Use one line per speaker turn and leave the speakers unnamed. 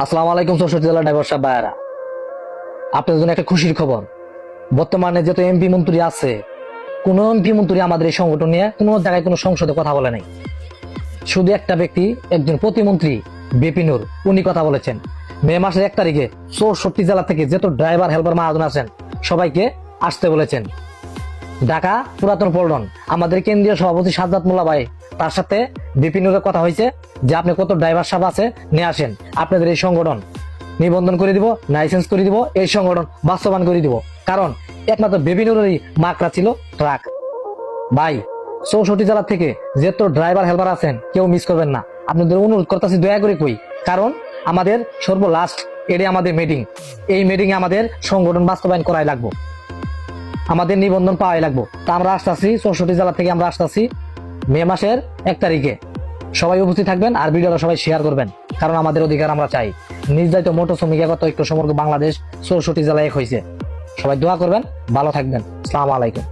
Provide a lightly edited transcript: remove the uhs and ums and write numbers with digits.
আসসালামু আলাইকুম। 64 জেলা ড্রাইভার সাহেব ভাইয়ারা, আপনাদের জন্য একটা খুশির খবর। বর্তমানে যত এমপি মন্ত্রী আছে, কোন এমপি মন্ত্রী আমাদের এই সংগঠন নিয়ে কোন জায়গায় কোন সংসদে কথা বলে নাই। শুধু একটা ব্যক্তি, একজন প্রতিমন্ত্রী বিপি নূর, উনি কথা বলেছেন। মে মাসের 1 তারিখে 64 জেলা থেকে যত ড্রাইভার হেল্পার মহাজন আছেন সবাইকে আসতে বলেছেন। ঢাকা পুরাতন পল্টন আমাদের কেন্দ্রীয় সভাপতি সাজ্জাদ মোল্লা ভাই, তার সাথে বিপিনুরের কথা হয়েছে যে আপনি কত ড্রাইভার সাহেব আছে নিয়ে আসেন, আপনাদের এই সংগঠন নিবন্ধন করে দিব, লাইসেন্স করে দিব, এই সংগঠন বাস্তবায়ন করে দিব। কারণ একমাত্র বিপিনুরেরই মাকড়া ছিল ট্রাক। ভাই, 64 জেলা থেকে যত ড্রাইভার হেল্পার আছেন কেউ মিস করবেন না। আপনাদের অনুরোধ করতেছি দয়া করে কই, কারণ আমাদের সর্বলাস্ট এটাই আমাদের মিটিং। এই মিটিং এ আমাদের সংগঠন বাস্তবায়ন করাই লাগবো, আমাদের নিবন্ধন পাওয়াই লাগবো। তা আমরা আসতেছি 64 জেলা থেকে, আমরা আসতেছি মে মাসের 1 তারিখে। সবাই উপস্থিত থাকবেন আর ভিডিওটা সবাই শেয়ার করবেন, কারণ আমাদের অধিকার আমরা চাই। নির্যাতিত মোটর শ্রমিক একত্র ঐক্য সমগ্র বাংলাদেশ 64 জেলায় এক হয়েছে। সবাই দোয়া করবেন, ভালো থাকবেন। আসসালামু আলাইকুম।